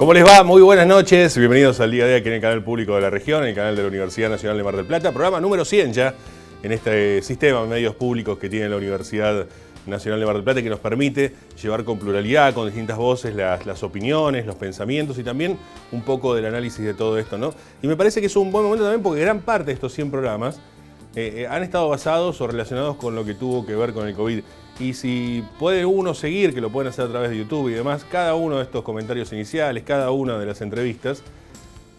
¿Cómo les va? Muy buenas noches. Bienvenidos al día a día aquí en el canal público de la región, el canal de la Universidad Nacional de Mar del Plata. Programa número 100 ya en este sistema de medios públicos que tiene la Universidad Nacional de Mar del Plata y que nos permite llevar con pluralidad, con distintas voces, las opiniones, los pensamientos y también un poco del análisis de todo esto, ¿no? Y me parece que es un buen momento también porque gran parte de estos 100 programas han estado basados o relacionados con lo que tuvo que ver con el COVID. Y si puede uno seguir, que lo pueden hacer a través de YouTube y demás, cada uno de estos comentarios iniciales, cada una de las entrevistas,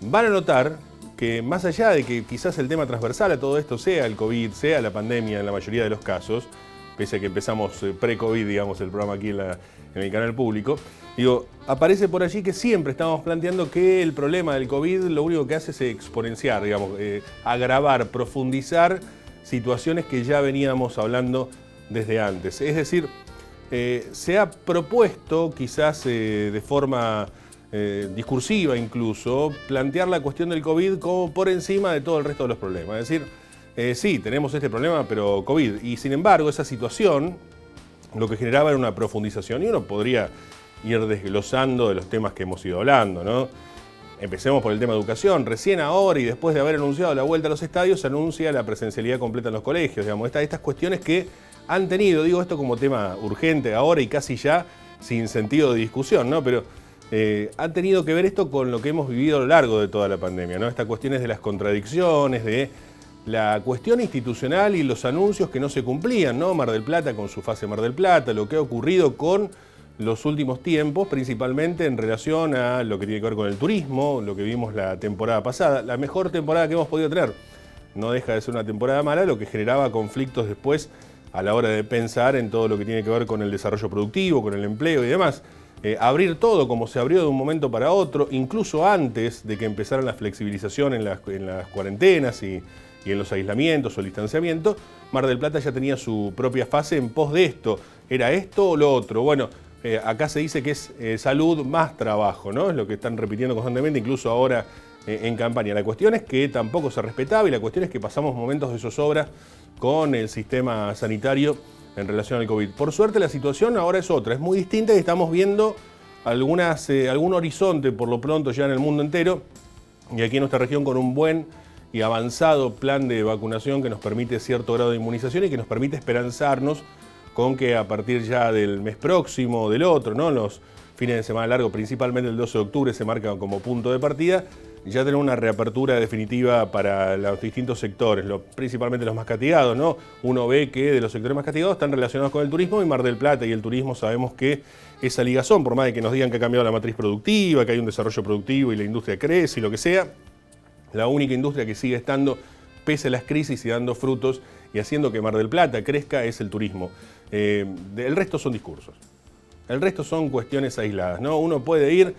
van a notar que más allá de que quizás el tema transversal a todo esto sea el COVID, sea la pandemia en la mayoría de los casos, pese a que empezamos pre-COVID, digamos, el programa aquí en el canal público, digo, aparece por allí que siempre estamos planteando que el problema del COVID lo único que hace es exponenciar, digamos, agravar, profundizar situaciones que ya veníamos hablando desde antes. Es decir, se ha propuesto, quizás de forma discursiva incluso, plantear la cuestión del COVID como por encima de todo el resto de los problemas. Es decir, sí, tenemos este problema, pero COVID. Y sin embargo, esa situación lo que generaba era una profundización. Y uno podría ir desglosando de los temas que hemos ido hablando, ¿no? Empecemos por el tema de educación. Recién ahora y después de haber anunciado la vuelta a los estadios, se anuncia la presencialidad completa en los colegios. Digamos, estas cuestiones que han tenido, digo esto como tema urgente ahora y casi ya sin sentido de discusión, ¿no? Pero han tenido que ver esto con lo que hemos vivido a lo largo de toda la pandemia, ¿no? Estas cuestiones de las contradicciones, de la cuestión institucional y los anuncios que no se cumplían, ¿no? Mar del Plata con su fase Mar del Plata, lo que ha ocurrido con los últimos tiempos, principalmente en relación a lo que tiene que ver con el turismo, lo que vimos la temporada pasada, la mejor temporada que hemos podido tener. No deja de ser una temporada mala, lo que generaba conflictos después a la hora de pensar en todo lo que tiene que ver con el desarrollo productivo, con el empleo y demás. Abrir todo como se abrió de un momento para otro, incluso antes de que empezara la flexibilización en las cuarentenas y en los aislamientos o el distanciamiento, Mar del Plata ya tenía su propia fase en pos de esto. ¿Era esto o lo otro? Bueno, acá se dice que es salud más trabajo, ¿no? Es lo que están repitiendo constantemente, incluso ahora en campaña. La cuestión es que tampoco se respetaba y la cuestión es que pasamos momentos de zozobra con el sistema sanitario en relación al COVID. Por suerte la situación ahora es otra, es muy distinta y estamos viendo algún horizonte por lo pronto ya en el mundo entero y aquí en nuestra región con un buen y avanzado plan de vacunación que nos permite cierto grado de inmunización y que nos permite esperanzarnos con que a partir ya del mes próximo, del otro, ¿no? Los fines de semana largos, principalmente el 12 de octubre, se marcan como punto de partida, ya tenemos una reapertura definitiva para los distintos sectores, principalmente los más castigados, ¿no? Uno ve que de los sectores más castigados están relacionados con el turismo y Mar del Plata y el turismo sabemos que esa ligazón, por más de que nos digan que ha cambiado la matriz productiva, que hay un desarrollo productivo y la industria crece y lo que sea, la única industria que sigue estando pese a las crisis y dando frutos y haciendo que Mar del Plata crezca es el turismo. El resto son discursos. El resto son cuestiones aisladas, ¿no? Uno puede ir,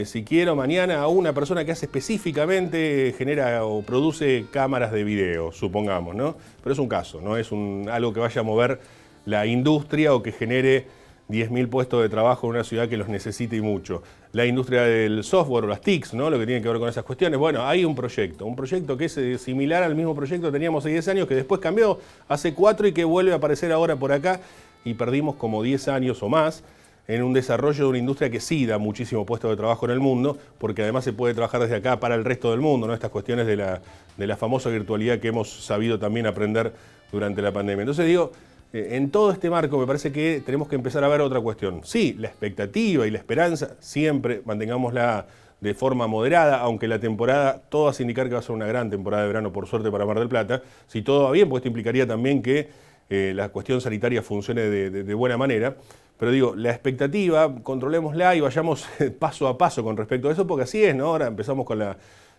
si quiero, mañana a una persona que hace específicamente, genera o produce cámaras de video, supongamos, ¿no? Pero es un caso, no es algo que vaya a mover la industria o que genere 10.000 puestos de trabajo en una ciudad que los necesite y mucho. La industria del software o las TICs, ¿no? Lo que tiene que ver con esas cuestiones. Bueno, hay un proyecto que es similar al mismo proyecto que teníamos hace 10 años, que después cambió hace 4 y que vuelve a aparecer ahora por acá y perdimos como 10 años o más en un desarrollo de una industria que sí da muchísimo puesto de trabajo en el mundo, porque además se puede trabajar desde acá para el resto del mundo, ¿no? Estas cuestiones de la famosa virtualidad que hemos sabido también aprender durante la pandemia. Entonces digo, en todo este marco me parece que tenemos que empezar a ver otra cuestión. Sí, la expectativa y la esperanza, siempre mantengámosla de forma moderada, aunque la temporada, todo hace indicar que va a ser una gran temporada de verano, por suerte para Mar del Plata. Si todo va bien, pues esto implicaría también que la cuestión sanitaria funcione de buena manera. Pero digo, la expectativa, controlémosla y vayamos paso a paso con respecto a eso, porque así es, ¿no? Ahora empezamos con la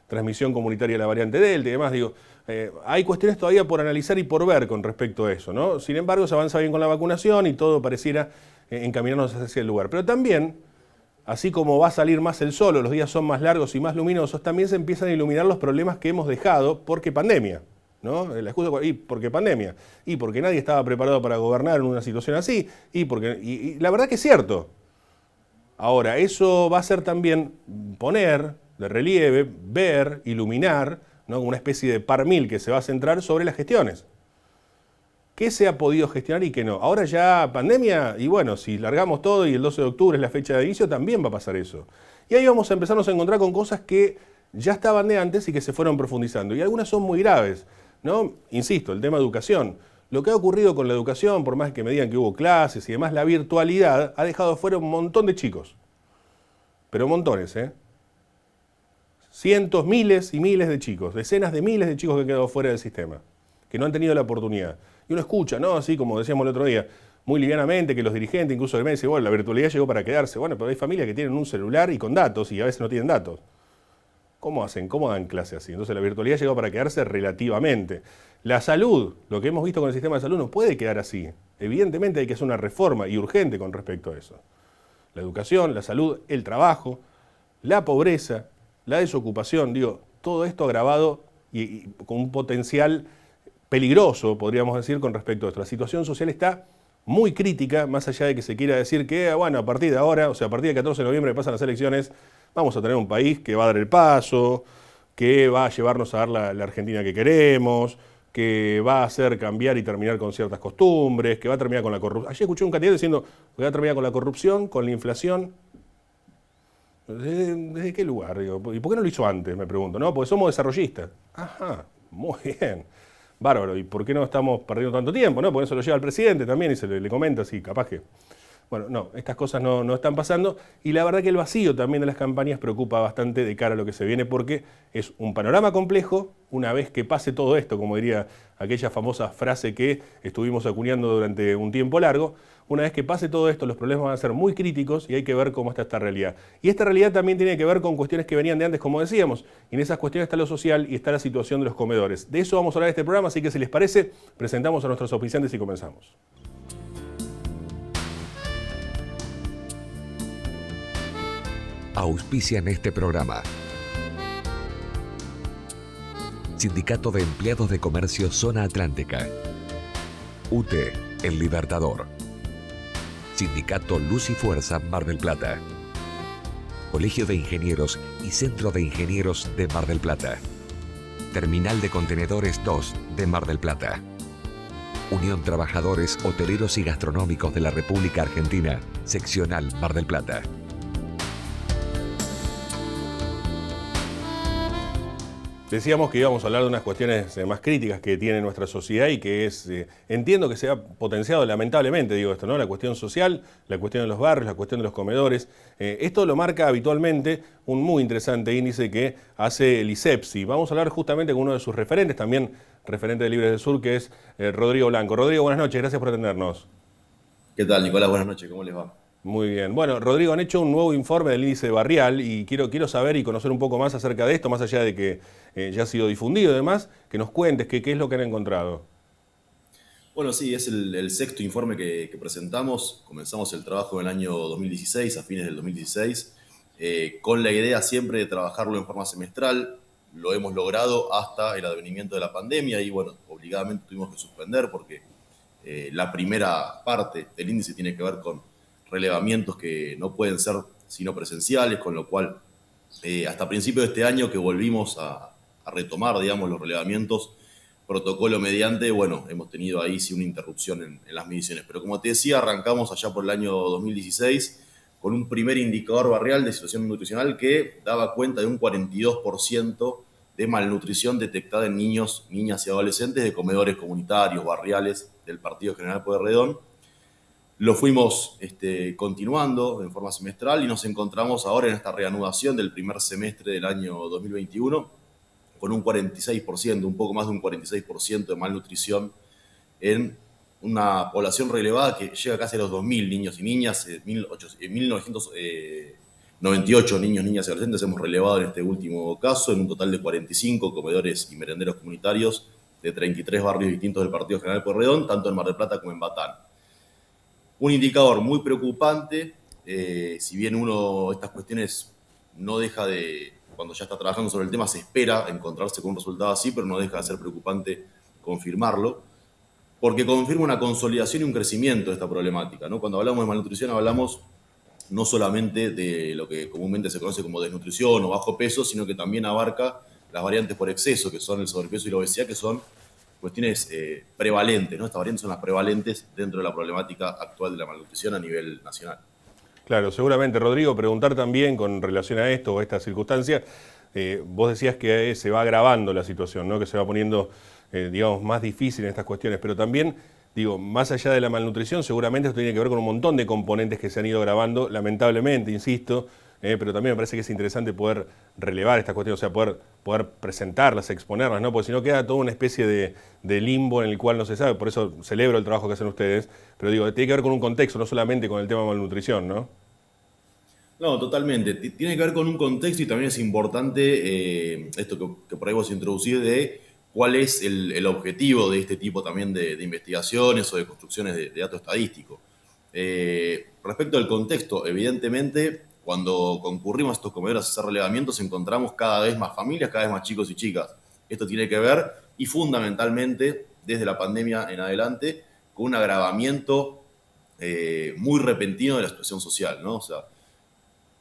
transmisión comunitaria de la variante Delta y demás, digo, hay cuestiones todavía por analizar y por ver con respecto a eso, ¿no? Sin embargo, se avanza bien con la vacunación y todo pareciera encaminarnos hacia el lugar. Pero también, así como va a salir más el sol, los días son más largos y más luminosos, también se empiezan a iluminar los problemas que hemos dejado porque pandemia, ¿no? La excusa, ¿y por qué pandemia? Y porque nadie estaba preparado para gobernar en una situación así, y la verdad que es cierto. Ahora, eso va a ser también poner de relieve, ver, iluminar, ¿no? Una especie de par mil que se va a centrar sobre las gestiones. ¿Qué se ha podido gestionar y qué no? Ahora ya pandemia, y bueno, si largamos todo y el 12 de octubre es la fecha de inicio, también va a pasar eso. Y ahí vamos a empezarnos a encontrar con cosas que ya estaban de antes y que se fueron profundizando. Y algunas son muy graves, ¿no? Insisto, el tema educación. Lo que ha ocurrido con la educación, por más que me digan que hubo clases y demás, la virtualidad ha dejado fuera un montón de chicos. Pero montones, ¿eh? Cientos, miles y miles de chicos, decenas de miles de chicos que han quedado fuera del sistema, que no han tenido la oportunidad. Y uno escucha, ¿no? Así como decíamos el otro día, muy livianamente, que los dirigentes, incluso del MED, dicen, bueno, la virtualidad llegó para quedarse. Bueno, pero hay familias que tienen un celular y con datos, y a veces no tienen datos. ¿Cómo hacen? ¿Cómo dan clase así? Entonces la virtualidad llegó para quedarse relativamente. La salud, lo que hemos visto con el sistema de salud, no puede quedar así. Evidentemente hay que hacer una reforma y urgente con respecto a eso. La educación, la salud, el trabajo, la pobreza, la desocupación, digo, todo esto agravado y con un potencial peligroso, podríamos decir, con respecto a esto. La situación social está muy crítica, más allá de que se quiera decir que, bueno, a partir de ahora, o sea, a partir del 14 de noviembre que pasan las elecciones, vamos a tener un país que va a dar el paso, que va a llevarnos a dar la Argentina que queremos, que va a hacer cambiar y terminar con ciertas costumbres, que va a terminar con la corrupción. Ayer escuché un candidato diciendo que va a terminar con la corrupción, con la inflación. ¿Desde qué lugar? Digo, ¿y por qué no lo hizo antes? Me pregunto. No, porque somos desarrollistas. Ajá, muy bien. Bárbaro. ¿Y por qué no estamos perdiendo tanto tiempo? ¿No? Porque eso lo lleva al presidente también y se le comenta así, capaz que... Bueno, no, estas cosas no están pasando y la verdad que el vacío también de las campañas preocupa bastante de cara a lo que se viene porque es un panorama complejo. Una vez que pase todo esto, como diría aquella famosa frase que estuvimos acuñando durante un tiempo largo, una vez que pase todo esto los problemas van a ser muy críticos y hay que ver cómo está esta realidad. Y esta realidad también tiene que ver con cuestiones que venían de antes, como decíamos, y en esas cuestiones está lo social y está la situación de los comedores. De eso vamos a hablar en este programa, así que si les parece, presentamos a nuestros auspiciantes y comenzamos. Auspician este programa. Sindicato de Empleados de Comercio Zona Atlántica. UTE, El Libertador. Sindicato Luz y Fuerza Mar del Plata. Colegio de Ingenieros y Centro de Ingenieros de Mar del Plata. Terminal de Contenedores 2 de Mar del Plata. Unión Trabajadores Hoteleros y Gastronómicos de la República Argentina, Seccional Mar del Plata. Decíamos que íbamos a hablar de unas cuestiones más críticas que tiene nuestra sociedad y que es, entiendo que se ha potenciado lamentablemente, digo esto, ¿no? La cuestión social, la cuestión de los barrios, la cuestión de los comedores. Esto lo marca habitualmente un muy interesante índice que hace el ISEPSI. Vamos a hablar justamente con uno de sus referentes, también referente de Libres del Sur, que es Rodrigo Blanco. Rodrigo, buenas noches, gracias por atendernos. ¿Qué tal, Nicolás? Buenas noches, ¿cómo les va? Muy bien. Bueno, Rodrigo, han hecho un nuevo informe del índice barrial y quiero saber y conocer un poco más acerca de esto, más allá de que ya ha sido difundido y demás, que nos cuentes qué es lo que han encontrado. Bueno, sí, es el sexto informe que presentamos. Comenzamos el trabajo en el año 2016, a fines del 2016, con la idea siempre de trabajarlo en forma semestral. Lo hemos logrado hasta el advenimiento de la pandemia y, bueno, obligadamente tuvimos que suspender porque la primera parte del índice tiene que ver con relevamientos que no pueden ser sino presenciales, con lo cual hasta principios de este año que volvimos a retomar, digamos, los relevamientos, protocolo mediante, bueno, hemos tenido ahí sí una interrupción en las mediciones. Pero como te decía, arrancamos allá por el año 2016 con un primer indicador barrial de situación nutricional que daba cuenta de un 42% de malnutrición detectada en niños, niñas y adolescentes de comedores comunitarios, barriales del Partido General Pueyrredón. Lo fuimos continuando en forma semestral y nos encontramos ahora en esta reanudación del primer semestre del año 2021 con un 46%, un poco más de un 46% de malnutrición en una población relevada que llega casi a los 2.000 niños y niñas. 1998 niños, niñas y adolescentes hemos relevado en este último caso, en un total de 45 comedores y merenderos comunitarios de 33 barrios distintos del Partido General Pueyrredón, tanto en Mar del Plata como en Batán. Un indicador muy preocupante, si bien uno estas cuestiones no deja de, cuando ya está trabajando sobre el tema, se espera encontrarse con un resultado así, pero no deja de ser preocupante confirmarlo, porque confirma una consolidación y un crecimiento de esta problemática, ¿no? Cuando hablamos de malnutrición hablamos no solamente de lo que comúnmente se conoce como desnutrición o bajo peso, sino que también abarca las variantes por exceso, que son el sobrepeso y la obesidad, que son cuestiones prevalentes, ¿no? Estas variantes son las prevalentes dentro de la problemática actual de la malnutrición a nivel nacional. Claro, seguramente. Rodrigo, preguntar también con relación a esto o a esta circunstancia, vos decías que se va agravando la situación, ¿no? Que se va poniendo, digamos, más difícil en estas cuestiones, pero también, digo, más allá de la malnutrición, seguramente esto tiene que ver con un montón de componentes que se han ido agravando, lamentablemente, insisto, pero también me parece que es interesante poder relevar estas cuestiones, o sea, poder presentarlas, exponerlas, ¿no? Porque si no queda toda una especie de limbo en el cual no se sabe, por eso celebro el trabajo que hacen ustedes, pero digo, tiene que ver con un contexto, no solamente con el tema de malnutrición, ¿no? No, totalmente. Tiene que ver con un contexto y también es importante esto que por ahí vos introducís de cuál es el objetivo de este tipo también de investigaciones o de construcciones de datos estadísticos. Respecto al contexto, evidentemente, cuando concurrimos a estos comedores a hacer relevamientos, encontramos cada vez más familias, cada vez más chicos y chicas. Esto tiene que ver, y fundamentalmente, desde la pandemia en adelante, con un agravamiento muy repentino de la situación social, ¿no? O sea,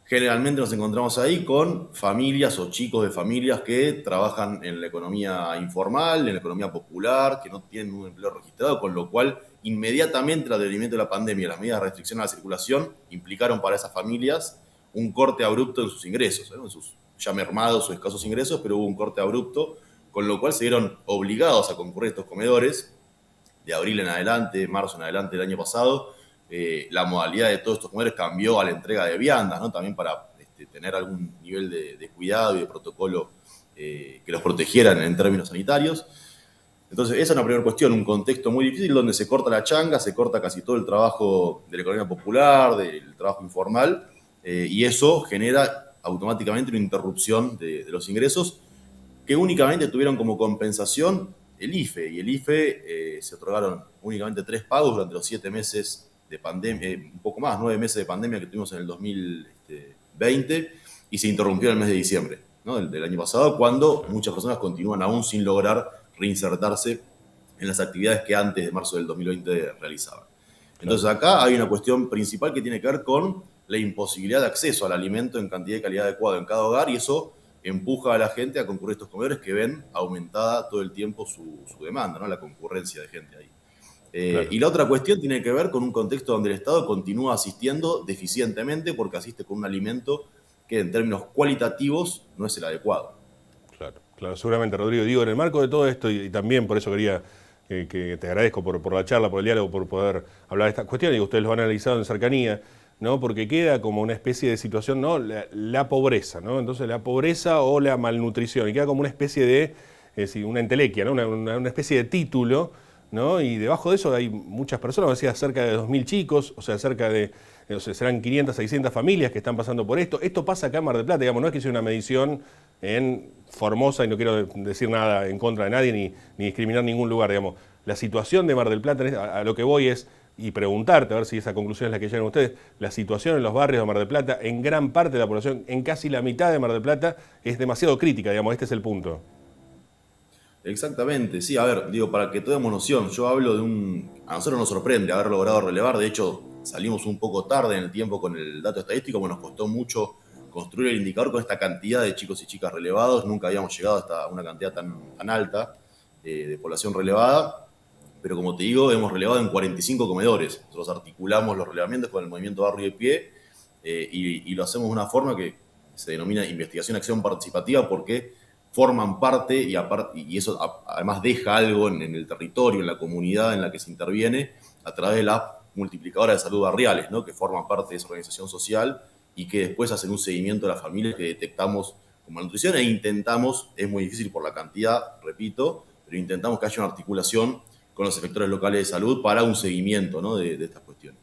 generalmente nos encontramos ahí con familias o chicos de familias que trabajan en la economía informal, en la economía popular, que no tienen un empleo registrado, con lo cual inmediatamente el advenimiento de la pandemia y las medidas de restricción a la circulación implicaron para esas familias un corte abrupto en sus ingresos, ¿no? En sus ya mermados o escasos ingresos, pero hubo un corte abrupto, con lo cual se vieron obligados a concurrir a estos comedores de abril en adelante, marzo en adelante del año pasado. La modalidad de todos estos comedores cambió a la entrega de viandas, ¿no? También para tener algún nivel de cuidado y de protocolo que los protegieran en términos sanitarios. Entonces, esa es una primera cuestión, un contexto muy difícil donde se corta la changa, se corta casi todo el trabajo de la economía popular, del trabajo informal, y eso genera automáticamente una interrupción de los ingresos que únicamente tuvieron como compensación el IFE, y el IFE se otorgaron únicamente 3 pagos durante los 7 meses de pandemia, un poco más, 9 meses de pandemia que tuvimos en el 2020, y se interrumpió en el mes de diciembre, ¿no? del año pasado, cuando muchas personas continúan aún sin lograr reinsertarse en las actividades que antes de marzo del 2020 realizaban. Entonces acá hay una cuestión principal que tiene que ver con la imposibilidad de acceso al alimento en cantidad y calidad adecuada en cada hogar, y eso empuja a la gente a concurrir a estos comedores que ven aumentada todo el tiempo su demanda, ¿no? La concurrencia de gente ahí. Claro. Y la otra cuestión tiene que ver con un contexto donde el Estado continúa asistiendo deficientemente porque asiste con un alimento que en términos cualitativos no es el adecuado. Claro, seguramente, Rodrigo. Digo, en el marco de todo esto, y también por eso quería que te agradezco por la charla, por el diálogo, por poder hablar de estas cuestiones, y ustedes lo han analizado en cercanía, ¿no? Porque queda como una especie de situación, ¿no? La pobreza, ¿no? Entonces la pobreza o la malnutrición, y queda como una especie de, una entelequia, ¿no? Una especie de título, ¿no? Y debajo de eso hay muchas personas, decía, cerca de 2.000 chicos, o sea, cerca de, o sea, serán 500, 600 familias que están pasando por esto. Esto pasa acá en Mar del Plata, digamos, no es que sea una medición en Formosa, y no quiero decir nada en contra de nadie ni discriminar ningún lugar, digamos. La situación de Mar del Plata, a lo que voy es, y preguntarte, a ver si esa conclusión es la que llegan ustedes, la situación en los barrios de Mar del Plata, en gran parte de la población, en casi la mitad de Mar del Plata, es demasiado crítica, digamos, este es el punto. Exactamente, sí, a ver, digo, para que tengamos noción, yo hablo de a nosotros nos sorprende haber logrado relevar, de hecho salimos un poco tarde en el tiempo con el dato estadístico, porque nos costó mucho construir el indicador con esta cantidad de chicos y chicas relevados, nunca habíamos llegado hasta una cantidad tan alta de población relevada, pero como te digo, hemos relevado en 45 comedores, nosotros articulamos los relevamientos con el movimiento Barrio de Pie, y lo hacemos de una forma que se denomina investigación-acción participativa, porque forman parte y eso además deja algo en el territorio, en la comunidad en la que se interviene a través de la multiplicadora de salud barriales, ¿no? Que forman parte de esa organización social y que después hacen un seguimiento de las familias que detectamos con malnutrición e intentamos, es muy difícil por la cantidad, repito, pero intentamos que haya una articulación con los efectores locales de salud para un seguimiento, ¿no? de estas cuestiones.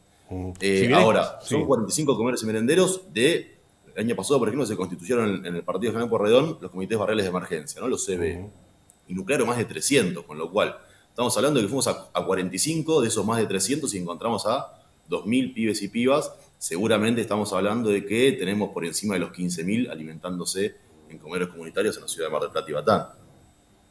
Ahora, son 45 comedores y merenderos el año pasado, por ejemplo, se constituyeron en el Partido General Pueyrredón los comités barriales de emergencia, ¿no? Los CBE. Y nuclearon más de 300, con lo cual estamos hablando de que fuimos a 45 de esos más de 300 y encontramos a 2.000 pibes y pibas. Seguramente estamos hablando de que tenemos por encima de los 15.000 alimentándose en comedores comunitarios en la ciudad de Mar del Plata y Batán.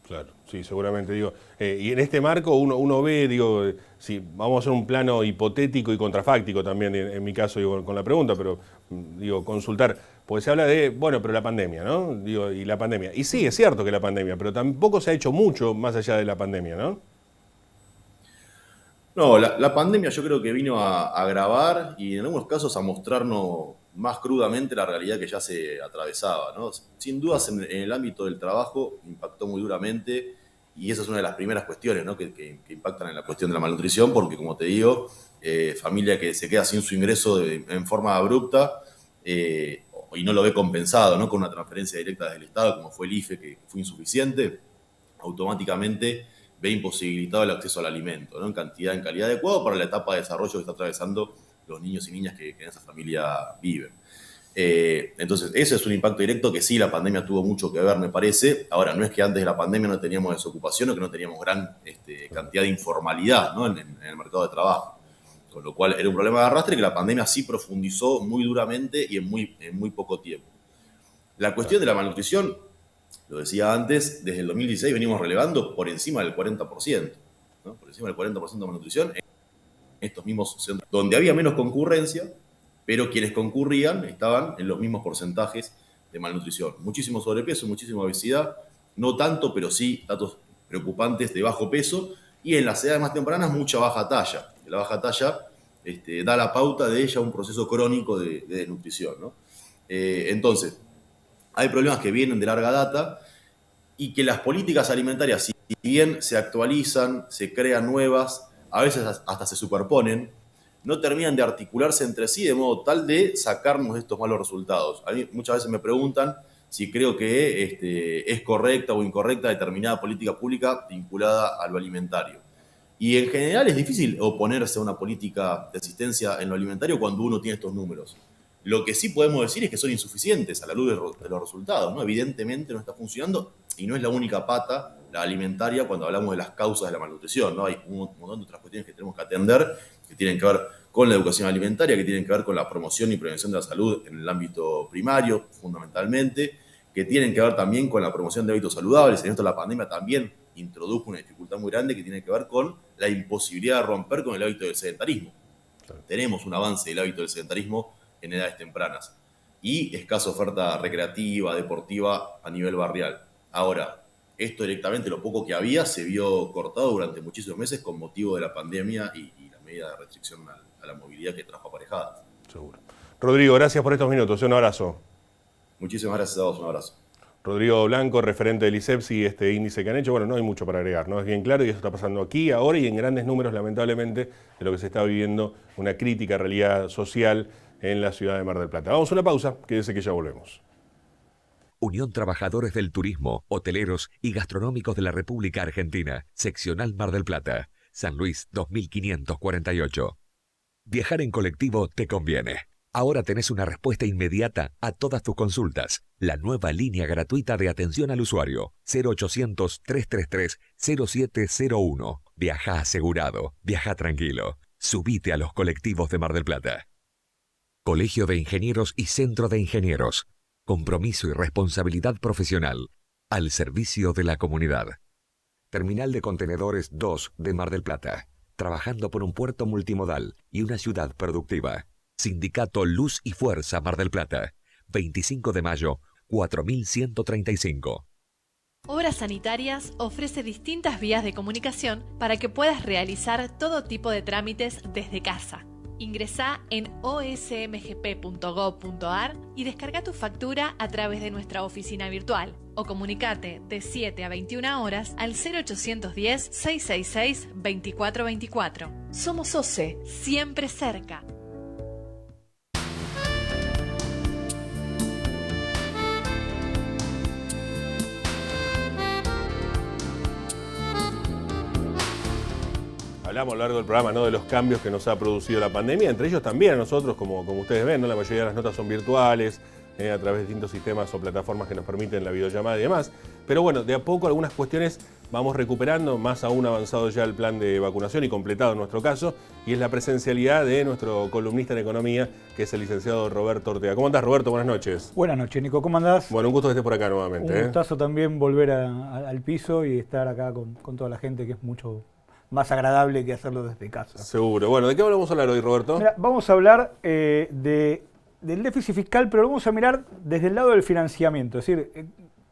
Claro, sí, seguramente, digo. Y en este marco uno ve, digo, sí, vamos a hacer un plano hipotético y contrafáctico también, en mi caso, digo, con la pregunta, pero, digo, consultar, porque se habla de, bueno, pero la pandemia, ¿no? Digo, y la pandemia. Y sí, es cierto que la pandemia, pero tampoco se ha hecho mucho más allá de la pandemia, ¿no? No, la pandemia yo creo que vino a agravar y en algunos casos a mostrarnos más crudamente la realidad que ya se atravesaba, ¿no? Sin dudas en el ámbito del trabajo impactó muy duramente y esa es una de las primeras cuestiones, ¿no? que impactan en la cuestión de la malnutrición, porque como te digo, familia que se queda sin su ingreso en forma abrupta y no lo ve compensado, ¿no? Con una transferencia directa desde el Estado, como fue el IFE, que fue insuficiente, automáticamente ve imposibilitado el acceso al alimento, ¿no? En calidad adecuada para la etapa de desarrollo que está atravesando los niños y niñas que en esa familia viven. Entonces, ese es un impacto directo que sí, la pandemia tuvo mucho que ver, me parece. Ahora, no es que antes de la pandemia no teníamos desocupación o que no teníamos gran cantidad de informalidad, ¿no? en el mercado de trabajo. Con lo cual, era un problema de arrastre que la pandemia sí profundizó muy duramente y en muy poco tiempo. La cuestión de la malnutrición, lo decía antes, desde el 2016 venimos relevando por encima del 40%, ¿no? Por encima del 40% de malnutrición en estos mismos centros, donde había menos concurrencia, pero quienes concurrían estaban en los mismos porcentajes de malnutrición. Muchísimo sobrepeso, muchísima obesidad, no tanto, pero sí datos preocupantes de bajo peso, y en las edades más tempranas mucha baja talla. La baja talla da la pauta de ella un proceso crónico de desnutrición, ¿no? Entonces, hay problemas que vienen de larga data y que las políticas alimentarias, si bien se actualizan, se crean nuevas, a veces hasta se superponen, no terminan de articularse entre sí de modo tal de sacarnos de estos malos resultados. A mí muchas veces me preguntan si creo que es correcta o incorrecta determinada política pública vinculada a lo alimentario. Y en general es difícil oponerse a una política de asistencia en lo alimentario cuando uno tiene estos números. Lo que sí podemos decir es que son insuficientes a la luz de los resultados, ¿no? Evidentemente no está funcionando y no es la única pata, la alimentaria, cuando hablamos de las causas de la malnutrición, ¿no? Hay un montón de otras cuestiones que tenemos que atender, que tienen que ver con la educación alimentaria, que tienen que ver con la promoción y prevención de la salud en el ámbito primario, fundamentalmente, que tienen que ver también con la promoción de hábitos saludables. En esto la pandemia también introdujo una dificultad muy grande que tiene que ver con la imposibilidad de romper con el hábito del sedentarismo. Claro. Tenemos un avance del hábito del sedentarismo en edades tempranas y escasa oferta recreativa, deportiva a nivel barrial. Ahora, esto directamente, lo poco que había, se vio cortado durante muchísimos meses con motivo de la pandemia y la medida de restricción a la movilidad que trajo aparejada. Seguro. Rodrigo, gracias por estos minutos. Un abrazo. Muchísimas gracias a vos. Un abrazo. Rodrigo Blanco, referente del ISEPSI y este índice que han hecho. Bueno, no hay mucho para agregar, ¿no? Es bien claro y eso está pasando aquí, ahora y en grandes números, lamentablemente, de lo que se está viviendo, una crítica realidad social en la ciudad de Mar del Plata. Vamos a una pausa, quédese que ya volvemos. Unión Trabajadores del Turismo, Hoteleros y Gastronómicos de la República Argentina, Seccional Mar del Plata, San Luis 2548. Viajar en colectivo te conviene. Ahora tenés una respuesta inmediata a todas tus consultas. La nueva línea gratuita de atención al usuario, 0800-333-0701. Viaja asegurado, viaja tranquilo. Subite a los colectivos de Mar del Plata. Colegio de Ingenieros y Centro de Ingenieros. Compromiso y responsabilidad profesional. Al servicio de la comunidad. Terminal de Contenedores 2 de Mar del Plata. Trabajando por un puerto multimodal y una ciudad productiva. Sindicato Luz y Fuerza Mar del Plata. 25 de mayo, 4135. Obras Sanitarias ofrece distintas vías de comunicación para que puedas realizar todo tipo de trámites desde casa. Ingresá en osmgp.gov.ar y descarga tu factura a través de nuestra oficina virtual o comunicate de 7 a 21 horas al 0810-666-2424. Somos OCE, siempre cerca. Hablamos a lo largo del programa, ¿no?, de los cambios que nos ha producido la pandemia, entre ellos también a nosotros, como ustedes ven, ¿no? La mayoría de las notas son virtuales, a través de distintos sistemas o plataformas que nos permiten la videollamada y demás. Pero bueno, de a poco algunas cuestiones vamos recuperando, más aún avanzado ya el plan de vacunación y completado en nuestro caso, y es la presencialidad de nuestro columnista en economía, que es el licenciado Roberto Ortega. ¿Cómo andás, Roberto? Buenas noches. Buenas noches, Nico. ¿Cómo andás? Bueno, un gusto que estés por acá nuevamente. Un gustazo también volver al piso y estar acá con toda la gente, que es mucho más agradable que hacerlo desde casa. Seguro. Bueno, ¿de qué vamos a hablar hoy, Roberto? Mira, vamos a hablar del déficit fiscal, pero lo vamos a mirar desde el lado del financiamiento. Es decir,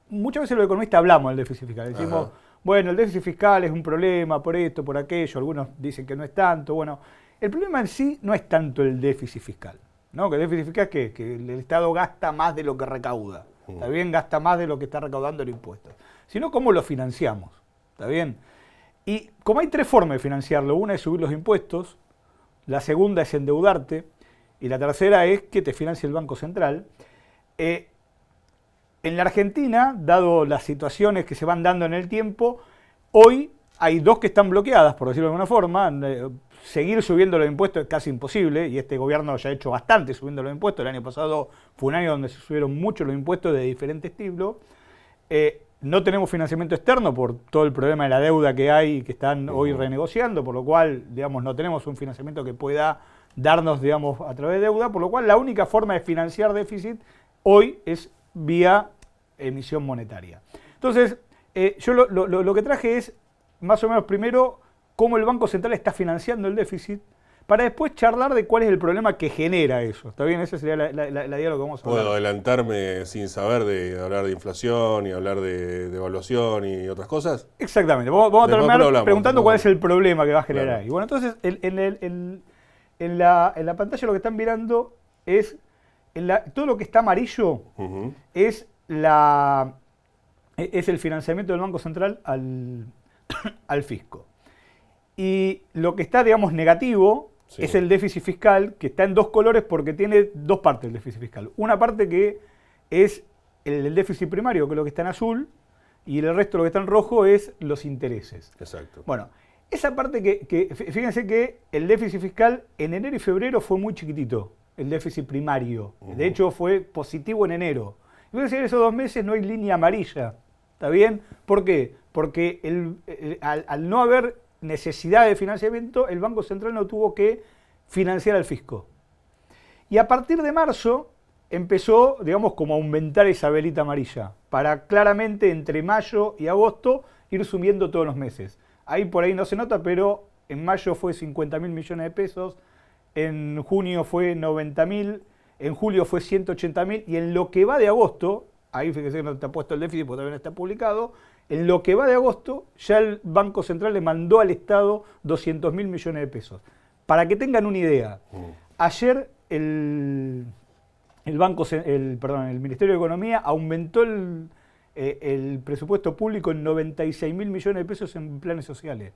muchas veces los economistas hablamos del déficit fiscal. Decimos, bueno, el déficit fiscal es un problema por esto, por aquello, algunos dicen que no es tanto. Bueno, el problema en sí no es tanto el déficit fiscal, ¿no? Que el déficit fiscal es que el Estado gasta más de lo que recauda, ¿está bien? Gasta más de lo que está recaudando el impuesto. Sino cómo lo financiamos, ¿está bien? Y como hay 3 formas de financiarlo, una es subir los impuestos, la segunda es endeudarte y la tercera es que te financie el Banco Central. En la Argentina, dado las situaciones que se van dando en el tiempo, hoy hay 2 que están bloqueadas, por decirlo de alguna forma. Seguir subiendo los impuestos es casi imposible, y este gobierno ya ha hecho bastante subiendo los impuestos. El año pasado fue un año donde se subieron mucho los impuestos de diferentes estilos. No tenemos financiamiento externo por todo el problema de la deuda que hay y que están hoy renegociando, por lo cual, digamos, no tenemos un financiamiento que pueda darnos, digamos, a través de deuda, por lo cual la única forma de financiar déficit hoy es vía emisión monetaria. Entonces, yo lo que traje es, más o menos, primero, cómo el Banco Central está financiando el déficit, para después charlar de cuál es el problema que genera eso. ¿Está bien? Esa sería la idea de lo que vamos a hablar. Puedo adelantarme sin saber de hablar de inflación y hablar de evaluación y otras cosas. Exactamente. Vamos a terminar preguntando cuál es el problema que va a generar ahí. Bueno, entonces, en la pantalla lo que están mirando es, todo lo que está amarillo es el financiamiento del Banco Central al fisco. Y lo que está, digamos, negativo es el déficit fiscal, que está en 2 colores porque tiene 2 partes del déficit fiscal. Una parte que es el déficit primario, que es lo que está en azul, y el resto, lo que está en rojo, es los intereses. Exacto. Bueno, esa parte fíjense que el déficit fiscal en enero y febrero fue muy chiquitito, el déficit primario. De hecho, fue positivo en enero. Y fíjense que en esos 2 meses no hay línea amarilla. ¿Está bien? ¿Por qué? Porque al no haber necesidad de financiamiento, el Banco Central no tuvo que financiar al fisco. Y a partir de marzo empezó, digamos, como a aumentar esa velita amarilla, para claramente entre mayo y agosto ir subiendo todos los meses. Ahí por ahí no se nota, pero en mayo fue 50.000 millones de pesos, en junio fue 90.000, en julio fue 180.000, y en lo que va de agosto, ahí fíjense que no está puesto el déficit porque todavía no está publicado, en lo que va de agosto, ya el Banco Central le mandó al Estado 200.000 millones de pesos. Para que tengan una idea, ayer el Ministerio de Economía aumentó el presupuesto público en 96.000 millones de pesos en planes sociales.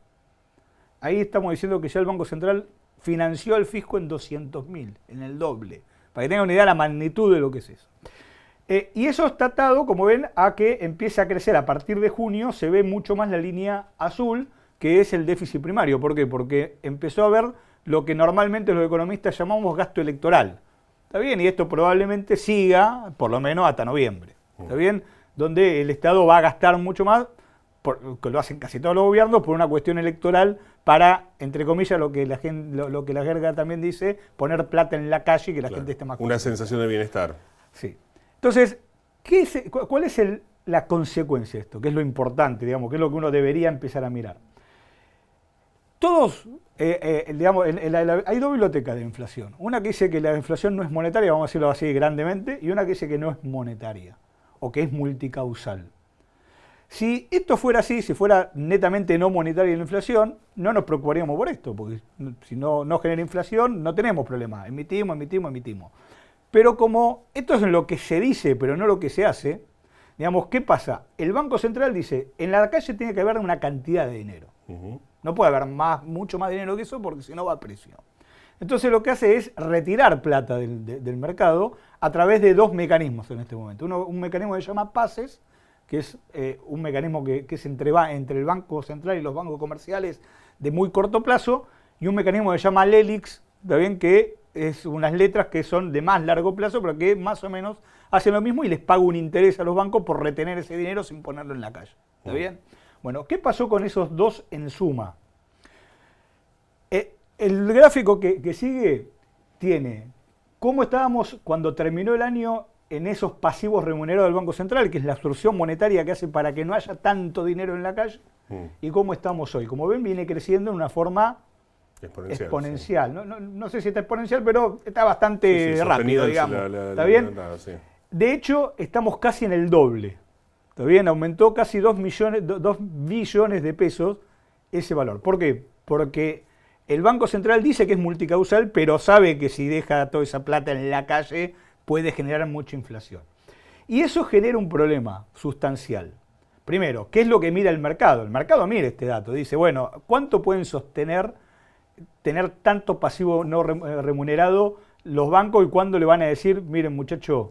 Ahí estamos diciendo que ya el Banco Central financió al fisco en 200.000, en el doble. Para que tengan una idea de la magnitud de lo que es eso. Y eso está atado, como ven, a que empieza a crecer a partir de junio, se ve mucho más la línea azul, que es el déficit primario. ¿Por qué? Porque empezó a haber lo que normalmente los economistas llamamos gasto electoral. ¿Está bien? Y esto probablemente siga, por lo menos hasta noviembre. ¿Está bien? Donde el Estado va a gastar mucho más, que lo hacen casi todos los gobiernos, por una cuestión electoral para, entre comillas, lo que la jerga también dice, poner plata en la calle y que la gente esté más contenta. Una sensación de bienestar. Sí. Entonces, ¿cuál es la consecuencia de esto? ¿Qué es lo importante, digamos? ¿Qué es lo que uno debería empezar a mirar? Todos, digamos, hay 2 bibliotecas de inflación. Una que dice que la inflación no es monetaria, vamos a decirlo así grandemente, y una que dice que no es monetaria, o que es multicausal. Si esto fuera así, si fuera netamente no monetaria la inflación, no nos preocuparíamos por esto, porque si no genera inflación, no tenemos problema. Emitimos. Pero como esto es lo que se dice, pero no lo que se hace, digamos, ¿qué pasa? El Banco Central dice, en la calle tiene que haber una cantidad de dinero. No puede haber mucho más dinero que eso porque si no va a precio. Entonces lo que hace es retirar plata del mercado a través de 2 mecanismos en este momento. Un mecanismo que se llama PASES, que es un mecanismo que es entre el Banco Central y los bancos comerciales de muy corto plazo, y un mecanismo que se llama LELIX, ¿bien? Que es unas letras que son de más largo plazo, pero que más o menos hacen lo mismo y les paga un interés a los bancos por retener ese dinero sin ponerlo en la calle. ¿Está bien? Bueno, ¿qué pasó con esos 2 en suma? El gráfico que sigue tiene cómo estábamos cuando terminó el año en esos pasivos remunerados del Banco Central, que es la absorción monetaria que hace para que no haya tanto dinero en la calle, y cómo estamos hoy. Como ven, viene creciendo en una forma exponencial. Sí. No sé si está exponencial, pero está bastante rápido, digamos. ¿Está bien? Sí. De hecho, estamos casi en el doble. ¿Está bien? Aumentó casi 2 billones de pesos ese valor. ¿Por qué? Porque el Banco Central dice que es multicausal, pero sabe que si deja toda esa plata en la calle puede generar mucha inflación. Y eso genera un problema sustancial. Primero, ¿qué es lo que mira el mercado? El mercado mira este dato, dice, bueno, ¿cuánto pueden sostener tener tanto pasivo no remunerado los bancos y cuándo le van a decir, miren muchachos,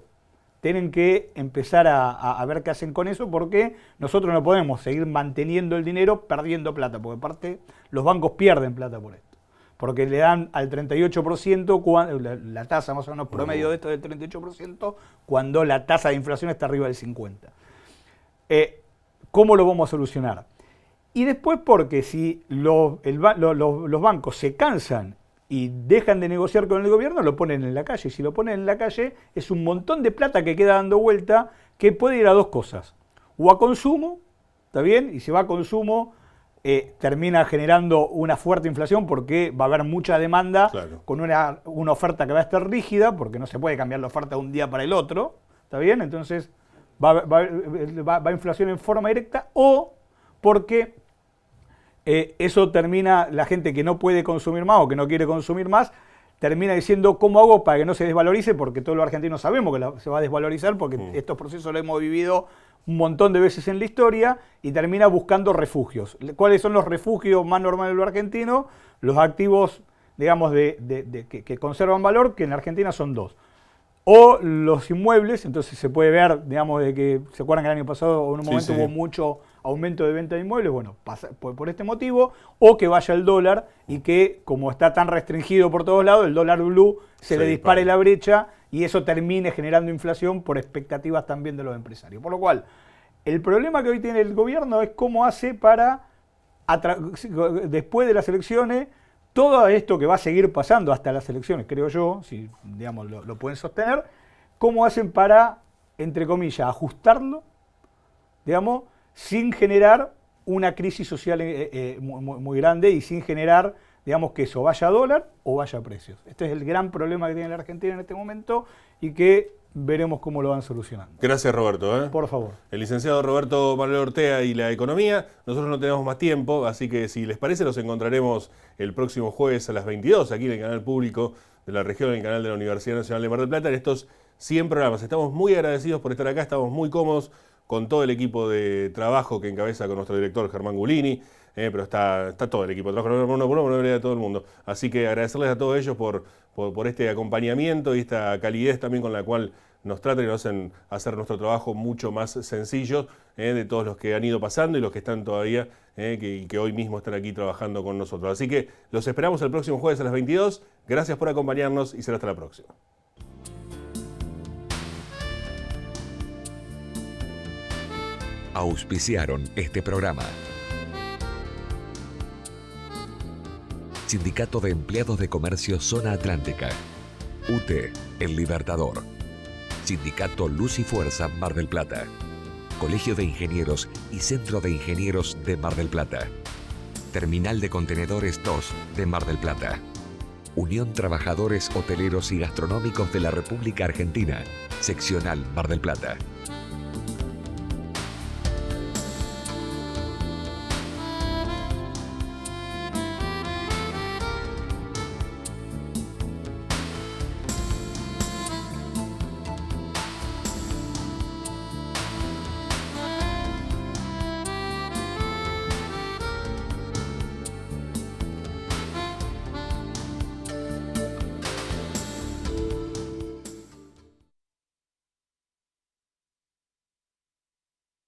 tienen que empezar a ver qué hacen con eso porque nosotros no podemos seguir manteniendo el dinero perdiendo plata, porque aparte los bancos pierden plata por esto, porque le dan al 38%, la tasa más o menos promedio de esto es del 38%, cuando la tasa de inflación está arriba del 50%. ¿Cómo lo vamos a solucionar? Y después porque si los bancos se cansan y dejan de negociar con el gobierno, lo ponen en la calle. Y si lo ponen en la calle, es un montón de plata que queda dando vuelta que puede ir a dos cosas. O a consumo, ¿está bien? Y si va a consumo, termina generando una fuerte inflación porque va a haber mucha demanda, claro, con una oferta que va a estar rígida, porque no se puede cambiar la oferta de un día para el otro, ¿está bien? Entonces va inflación en forma directa, o porque eso termina, la gente que no puede consumir más o que no quiere consumir más, termina diciendo, ¿cómo hago para que no se desvalorice? Porque todos los argentinos sabemos que se va a desvalorizar, porque estos procesos los hemos vivido un montón de veces en la historia, y termina buscando refugios. ¿Cuáles son los refugios más normales de los argentinos? Los activos, digamos, que conservan valor, que en Argentina son dos. O los inmuebles, entonces se puede ver, digamos, de que, ¿se acuerdan que el año pasado en un momento hubo mucho aumento de venta de inmuebles? Bueno, pasa por este motivo, o que vaya el dólar y que, como está tan restringido por todos lados, el dólar blue se le dispare la brecha y eso termine generando inflación por expectativas también de los empresarios. Por lo cual, el problema que hoy tiene el gobierno es cómo hace para, después de las elecciones, todo esto que va a seguir pasando hasta las elecciones, creo yo, si digamos lo pueden sostener, cómo hacen para, entre comillas, ajustarlo, digamos, sin generar una crisis social muy grande y sin generar, digamos, que eso vaya a dólar o vaya a precios. Este es el gran problema que tiene la Argentina en este momento y que veremos cómo lo van solucionando. Gracias, Roberto. Por favor. El licenciado Roberto Manuel Ortea y la economía. Nosotros no tenemos más tiempo, así que si les parece los encontraremos el próximo jueves a las 22 aquí en el canal público de la región, en el canal de la Universidad Nacional de Mar del Plata, en estos 100 programas. Estamos muy agradecidos por estar acá, estamos muy cómodos con todo el equipo de trabajo que encabeza con nuestro director Germán Gulini, pero está todo el equipo de trabajo, no de todo el mundo. Así que agradecerles a todos ellos por este acompañamiento y esta calidez también con la cual nos tratan y nos hacen hacer nuestro trabajo mucho más sencillo, de todos los que han ido pasando y los que están todavía, que hoy mismo están aquí trabajando con nosotros. Así que los esperamos el próximo jueves a las 22. Gracias por acompañarnos y será hasta la próxima. Auspiciaron este programa. Sindicato de Empleados de Comercio Zona Atlántica. UTE, El Libertador. Sindicato Luz y Fuerza Mar del Plata. Colegio de Ingenieros y Centro de Ingenieros de Mar del Plata. Terminal de Contenedores 2 de Mar del Plata. Unión Trabajadores Hoteleros y Gastronómicos de la República Argentina. Seccional Mar del Plata.